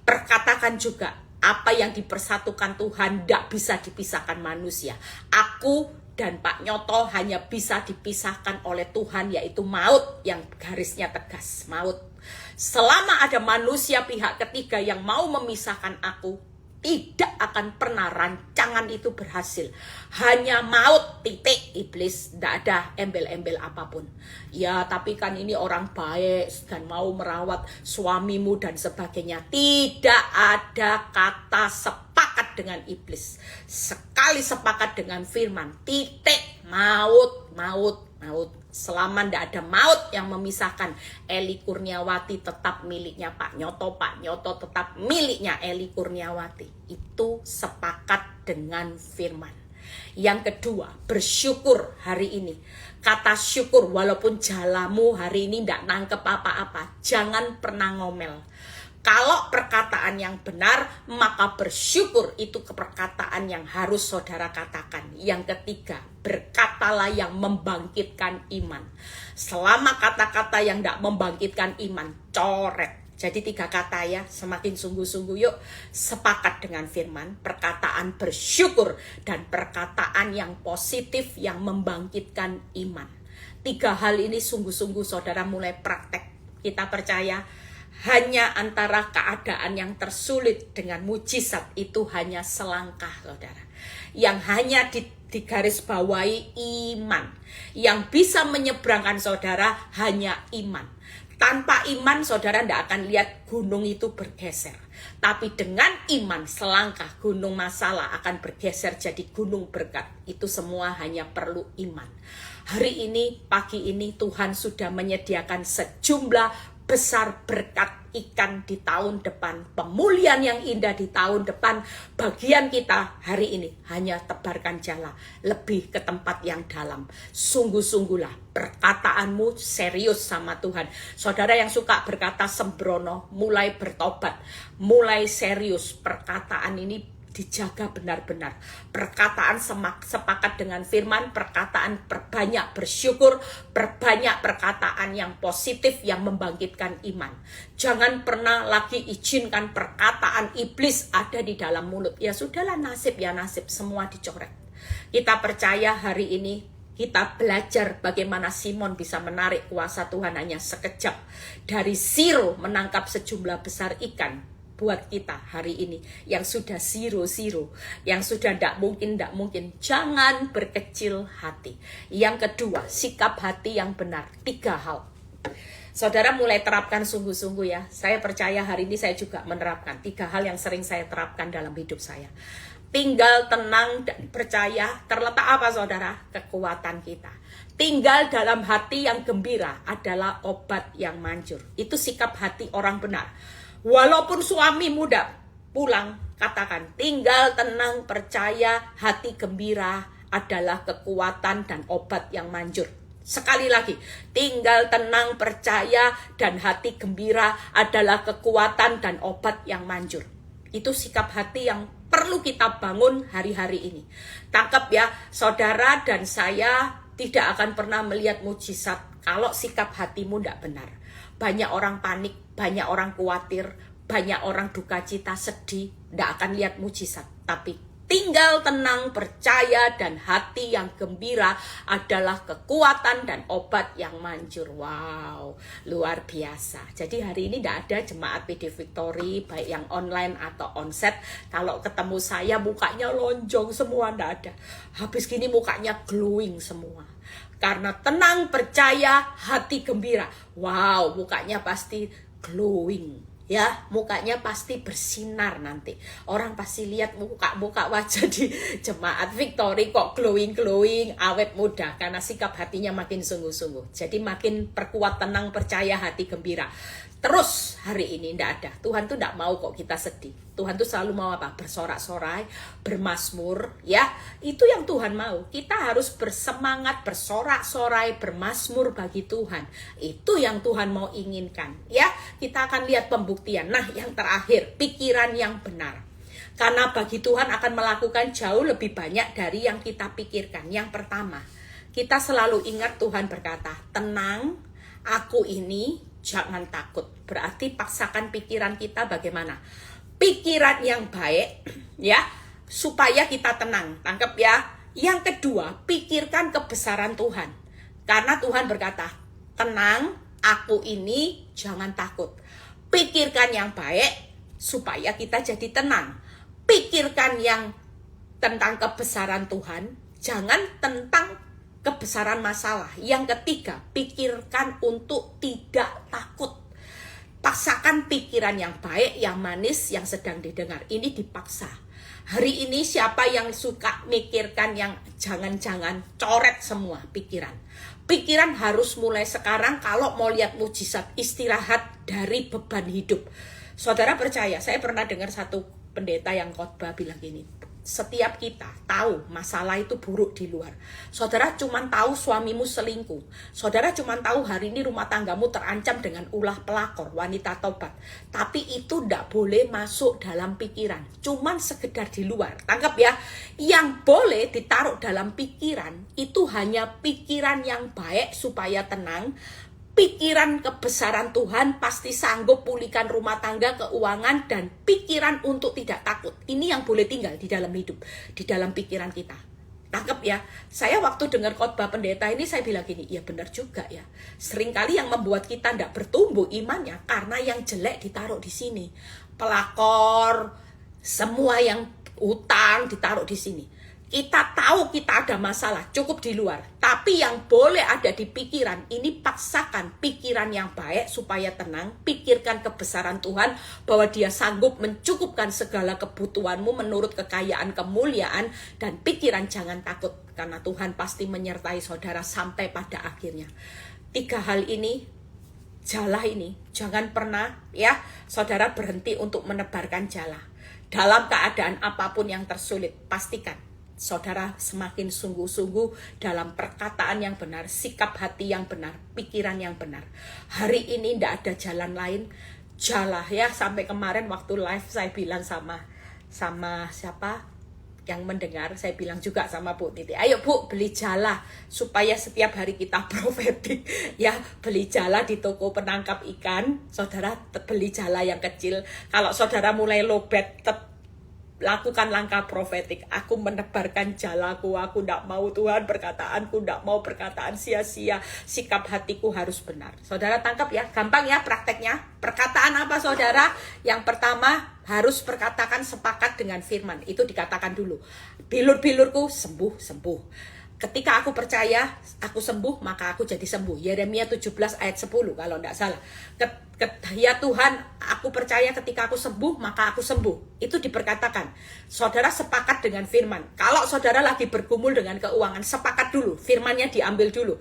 Perkatakan juga, apa yang dipersatukan Tuhan tidak bisa dipisahkan manusia. Aku dan Pak Nyoto hanya bisa dipisahkan oleh Tuhan, yaitu maut, yang garisnya tegas, maut. Selama ada manusia pihak ketiga yang mau memisahkan aku, tidak akan pernah rancangan itu berhasil. Hanya maut, titik. Iblis tidak ada embel-embel apapun. Ya, tapi kan ini orang baik dan mau merawat suamimu dan sebagainya. Tidak ada kata sepakat dengan iblis. Sekali sepakat dengan firman, titik. Maut, maut, maut. Selama tidak ada maut yang memisahkan, Eli Kurniawati tetap miliknya Pak Nyoto, Pak Nyoto tetap miliknya Eli Kurniawati. Itu sepakat dengan firman. Yang kedua, bersyukur hari ini. Kata syukur, walaupun jalamu hari ini tidak nangkep apa-apa, jangan pernah ngomel. Kalau perkataan yang benar, maka bersyukur, itu perkataan yang harus saudara katakan. Yang ketiga, berkatalah yang membangkitkan iman. Selama kata-kata yang tidak membangkitkan iman, coret. Jadi 3 kata ya, semakin sungguh-sungguh yuk. Sepakat dengan firman, perkataan bersyukur, dan perkataan yang positif yang membangkitkan iman. 3 hal ini sungguh-sungguh saudara mulai praktek. Kita percaya, hanya antara keadaan yang tersulit dengan mujizat itu hanya selangkah saudara. Yang hanya digarisbawahi iman. Yang bisa menyeberangkan saudara hanya iman. Tanpa iman saudara tidak akan lihat gunung itu bergeser. Tapi dengan iman selangkah gunung masalah akan bergeser jadi gunung berkat. Itu semua hanya perlu iman. Hari ini, pagi ini Tuhan sudah menyediakan sejumlah besar berkat ikan di tahun depan, pemulihan yang indah di tahun depan. Bagian kita hari ini hanya tebarkan jala, lebih ke tempat yang dalam. Sungguh-sungguhlah, perkataanmu serius sama Tuhan. Saudara yang suka berkata sembrono, mulai bertobat, mulai serius. Perkataan ini dijaga benar-benar. Perkataan sepakat dengan firman, perkataan perbanyak bersyukur, perbanyak perkataan yang positif yang membangkitkan iman. Jangan pernah lagi izinkan perkataan iblis ada di dalam mulut. Ya sudahlah, nasib ya nasib, semua dicoret. Kita percaya hari ini kita belajar bagaimana Simon bisa menarik kuasa Tuhan hanya sekejap. Dari zero menangkap sejumlah besar ikan. Buat kita hari ini yang sudah zero, yang sudah tidak mungkin, jangan berkecil hati. Yang kedua, sikap hati yang benar. 3 hal. Saudara mulai terapkan sungguh-sungguh ya. Saya percaya hari ini saya juga menerapkan 3 hal yang sering saya terapkan dalam hidup saya. Tinggal tenang dan percaya. Terletak apa saudara? Kekuatan kita. Tinggal dalam hati yang gembira adalah obat yang manjur. Itu sikap hati orang benar. Walaupun suami muda pulang, katakan, tinggal tenang, percaya, hati gembira adalah kekuatan dan obat yang manjur. Sekali lagi, tinggal tenang, percaya, dan hati gembira adalah kekuatan dan obat yang manjur. Itu sikap hati yang perlu kita bangun hari-hari ini. Tangkap ya, saudara dan saya tidak akan pernah melihat mujizat kalau sikap hatimu tidak benar. Banyak orang panik, banyak orang khawatir, banyak orang duka cita, sedih, tidak akan lihat mujizat. Tapi tinggal tenang, percaya, dan hati yang gembira adalah kekuatan dan obat yang manjur. Wow, luar biasa. Jadi hari ini tidak ada jemaat PD Victory, baik yang online atau onset. Kalau ketemu saya mukanya lonjong semua, tidak ada. Habis gini mukanya glowing semua. Karena tenang, percaya, hati gembira. Wow, mukanya pasti glowing. Ya, mukanya pasti bersinar nanti. Orang pasti lihat muka wajah di jemaat Victory kok glowing, awet muda. Karena sikap hatinya makin sungguh-sungguh. Jadi makin perkuat, tenang, percaya, hati gembira. Terus hari ini tidak ada. Tuhan tuh tidak mau kok kita sedih. Tuhan tuh selalu mau apa? Bersorak-sorai, bermazmur, ya. Itu yang Tuhan mau. Kita harus bersemangat, bersorak-sorai, bermazmur bagi Tuhan. Itu yang Tuhan mau inginkan, ya. Kita akan lihat pembuktian. Nah, yang terakhir, pikiran yang benar. Karena bagi Tuhan akan melakukan jauh lebih banyak dari yang kita pikirkan. Yang pertama, kita selalu ingat Tuhan berkata, tenang, aku ini, jangan takut. Berarti paksakan pikiran kita bagaimana? Pikiran yang baik, ya, supaya kita tenang. Tangkap ya. Yang kedua, pikirkan kebesaran Tuhan. Karena Tuhan berkata, tenang, aku ini, jangan takut. Pikirkan yang baik, supaya kita jadi tenang. Pikirkan yang tentang kebesaran Tuhan, jangan tentang kebesaran masalah. Yang ketiga, pikirkan untuk tidak takut. Paksakan pikiran yang baik, yang manis, yang sedang didengar. Ini dipaksa. Hari ini siapa yang suka mikirkan yang jangan-jangan, coret semua pikiran. Pikiran harus mulai sekarang kalau mau lihat mujizat, istirahat dari beban hidup. Saudara percaya, saya pernah dengar satu pendeta yang khotbah bilang gini, setiap kita tahu masalah itu buruk di luar. Saudara cuma tahu suamimu selingkuh. Saudara cuma tahu hari ini rumah tanggamu terancam dengan ulah pelakor, wanita tobat. Tapi itu tidak boleh masuk dalam pikiran. Cuman sekedar di luar. Tangkap ya. Yang boleh ditaruh dalam pikiran itu hanya pikiran yang baik supaya tenang. Pikiran kebesaran Tuhan pasti sanggup pulihkan rumah tangga, keuangan, dan pikiran untuk tidak takut. Ini yang boleh tinggal di dalam hidup, di dalam pikiran kita. Tangkap ya. Saya waktu dengar khotbah pendeta ini saya bilang gini, ya benar juga ya. Seringkali yang membuat kita tidak bertumbuh imannya karena yang jelek ditaruh di sini. Pelakor, semua yang utang ditaruh di sini. Kita tahu kita ada masalah, cukup di luar. Tapi yang boleh ada di pikiran, ini paksakan pikiran yang baik supaya tenang. Pikirkan kebesaran Tuhan, bahwa Dia sanggup mencukupkan segala kebutuhanmu menurut kekayaan kemuliaan. Dan pikiran jangan takut, karena Tuhan pasti menyertai saudara sampai pada akhirnya. 3 hal ini, jala ini, jangan pernah ya saudara berhenti untuk menebarkan jala. Dalam keadaan apapun yang tersulit, pastikan saudara semakin sungguh-sungguh dalam perkataan yang benar, sikap hati yang benar, pikiran yang benar. Hari ini tidak ada jalan lain, jala ya. Sampai kemarin waktu live saya bilang sama siapa yang mendengar, saya bilang juga sama Bu Titi, ayo Bu beli jala supaya setiap hari kita profetik ya. Beli jala di toko penangkap ikan, saudara beli jala yang kecil. Kalau saudara mulai lowbat, lakukan langkah profetik. Aku menebarkan jalaku, aku tidak mau Tuhan perkataanku, tidak mau perkataan sia-sia. Sikap hatiku harus benar. Saudara tangkap ya, gampang ya prakteknya. Perkataan apa saudara? Yang pertama, harus perkatakan sepakat dengan firman. Itu dikatakan dulu. Bilur-bilurku sembuh. Ketika aku percaya, aku sembuh, maka aku jadi sembuh. Yeremia 17 ayat 10 kalau tidak salah. Ya Tuhan, aku percaya ketika aku sembuh, maka aku sembuh. Itu diperkatakan. Saudara sepakat dengan firman. Kalau saudara lagi bergumul dengan keuangan, sepakat dulu. Firmannya diambil dulu.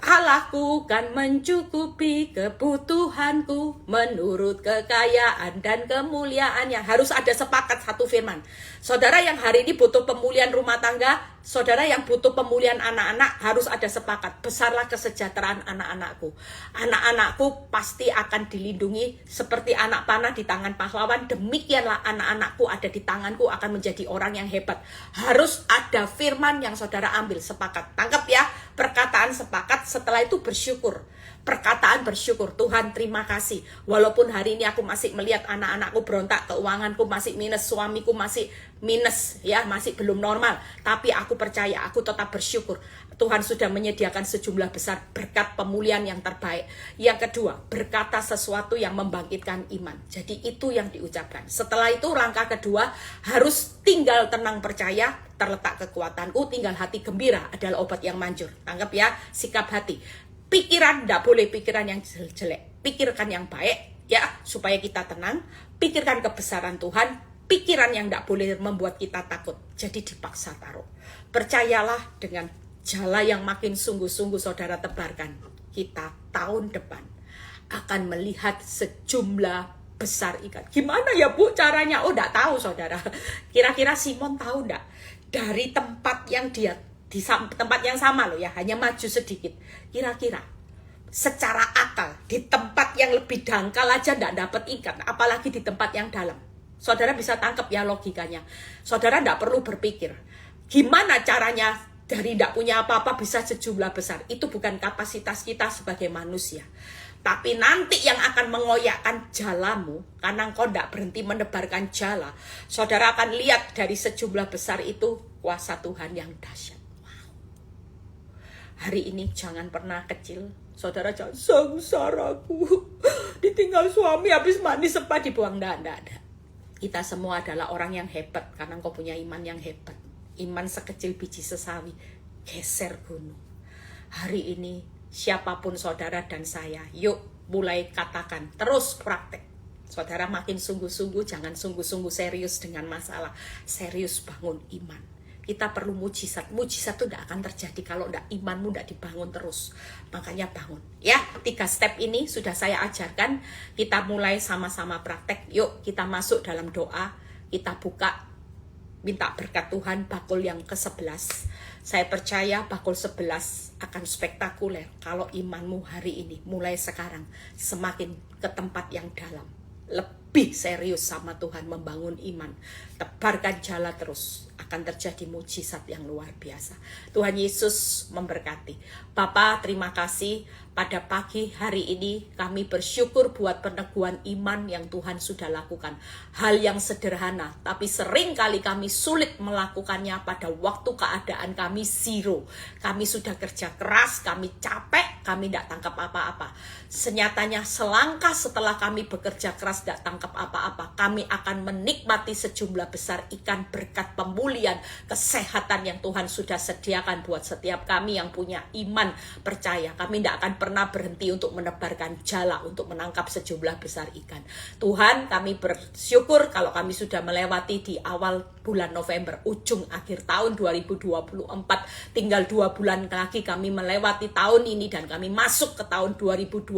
Allahku kan mencukupi kebutuhanku menurut kekayaan dan kemuliaannya. Harus ada sepakat satu firman. Saudara yang hari ini butuh pemulihan rumah tangga, saudara yang butuh pemulihan anak-anak, harus ada sepakat. Besarlah kesejahteraan anak-anakku. Anak-anakku pasti akan dilindungi seperti anak panah di tangan pahlawan. Demikianlah anak-anakku ada di tanganku akan menjadi orang yang hebat. Harus ada firman yang saudara ambil, sepakat. Tangkap ya. Perkataan sepakat, setelah itu bersyukur. Perkataan bersyukur, Tuhan terima kasih. Walaupun hari ini aku masih melihat anak-anakku berontak, keuanganku masih minus, suamiku masih minus, ya masih belum normal. Tapi aku percaya, aku tetap bersyukur. Tuhan sudah menyediakan sejumlah besar berkat pemulihan yang terbaik. Yang kedua, berkata sesuatu yang membangkitkan iman. Jadi itu yang diucapkan. Setelah itu langkah kedua, harus tinggal tenang percaya, terletak kekuatanku, tinggal hati gembira adalah obat yang manjur. Anggap ya, sikap hati. Pikiran, tidak boleh pikiran yang jelek. Pikirkan yang baik, ya, supaya kita tenang. Pikirkan kebesaran Tuhan. Pikiran yang tidak boleh membuat kita takut. Jadi dipaksa taruh. Percayalah dengan jala yang makin sungguh-sungguh saudara tebarkan. Kita tahun depan akan melihat sejumlah besar ikan. Gimana ya Bu caranya? Oh, tidak tahu saudara. Kira-kira Simon tahu tidak? Dari tempat yang dia di tempat yang sama loh ya, hanya maju sedikit. Kira-kira secara akal di tempat yang lebih dangkal aja nggak dapat ikan, apalagi di tempat yang dalam. Saudara bisa tangkap ya logikanya. Saudara nggak perlu berpikir gimana caranya dari nggak punya apa-apa bisa sejumlah besar. Itu bukan kapasitas kita sebagai manusia. Tapi nanti yang akan mengoyakkan jalamu, karena engkau tidak berhenti menebarkan jala, saudara akan lihat dari sejumlah besar itu kuasa Tuhan yang dahsyat. Hari ini jangan pernah kecil. Saudara jangan sengsaraku. Ditinggal suami habis mandi sempat dibuang. Tidak. Kita semua adalah orang yang hebat karena engkau punya iman yang hebat. Iman sekecil biji sesawi geser gunung. Hari ini siapapun saudara dan saya, yuk mulai katakan, terus praktek. Saudara makin sungguh-sungguh, jangan sungguh-sungguh serius dengan masalah. Serius bangun iman. Kita perlu mujizat. Mujizat itu tidak akan terjadi kalau imanmu tidak dibangun terus. Makanya bangun. Ya, 3 step ini sudah saya ajarkan. Kita mulai sama-sama praktek. Yuk kita masuk dalam doa. Kita buka. Minta berkat Tuhan bakul yang ke-11. Saya percaya bakul 11 akan spektakuler. Kalau imanmu hari ini mulai sekarang semakin ke tempat yang dalam. Lebih serius sama Tuhan membangun iman. Tebarkan jala terus. Akan terjadi mujizat yang luar biasa. Tuhan Yesus memberkati. Bapa, terima kasih. Pada pagi hari ini kami bersyukur buat peneguhan iman yang Tuhan sudah lakukan. Hal yang sederhana, tapi sering kali kami sulit melakukannya pada waktu keadaan kami zero. Kami sudah kerja keras, kami capek, kami tidak tangkap apa-apa. Senyatanya selangkah setelah kami bekerja keras tidak tangkap apa-apa, kami akan menikmati sejumlah besar ikan berkat pemulihan, kesehatan yang Tuhan sudah sediakan buat setiap kami yang punya iman percaya. Kami tidak akan pernah berhenti untuk menebarkan jala untuk menangkap sejumlah besar ikan. Tuhan, kami bersyukur kalau kami sudah melewati di awal bulan November, ujung akhir tahun 2024. Tinggal 2 bulan lagi kami melewati tahun ini dan kami masuk ke tahun 2025.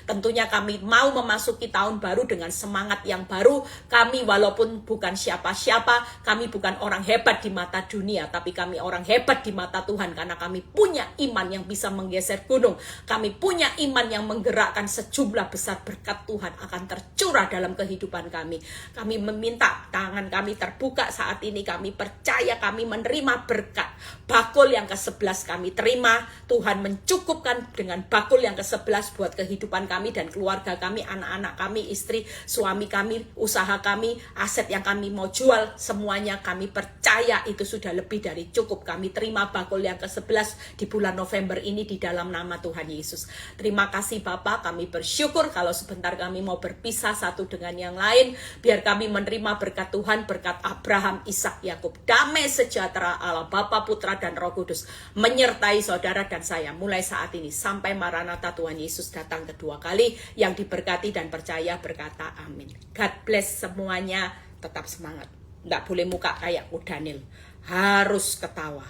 Tentunya kami mau memasuki tahun baru dengan semangat yang baru. Kami walaupun bukan siapa-siapa, kami bukan orang hebat di mata dunia, tapi kami orang hebat di mata Tuhan karena kami punya iman yang bisa menggeser gunung. Kami punya iman yang menggerakkan sejumlah besar berkat Tuhan akan tercurah dalam kehidupan kami. Kami meminta tangan kami terbuka saat ini. Kami percaya kami menerima berkat. Bakul yang ke-11 kami terima. Tuhan mencukupkan dengan bakul yang ke-11 buat kehidupan kami dan keluarga kami, anak-anak kami, istri, suami kami, usaha kami, aset yang kami mau jual. Semuanya kami percaya itu sudah lebih dari cukup. Kami terima bakul yang ke-11 di bulan November ini di dalam nama Tuhan Yesus. Terima kasih Bapak, kami bersyukur kalau sebentar kami mau berpisah satu dengan yang lain. Biar kami menerima berkat Tuhan, berkat Abraham, Ishak, Yakub. Damai sejahtera Allah Bapa, Putra, dan Roh Kudus menyertai saudara dan saya mulai saat ini sampai Maranatha Tuhan Yesus datang kedua kali. Yang diberkati dan percaya berkata amin. God bless semuanya, tetap semangat. Nggak boleh muka kayak Daniel, harus ketawa.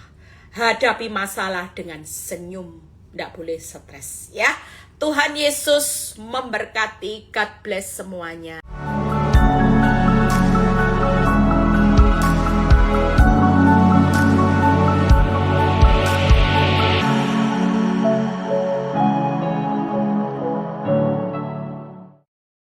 Hadapi masalah dengan senyum, nggak boleh stres ya. Tuhan Yesus memberkati. God bless semuanya.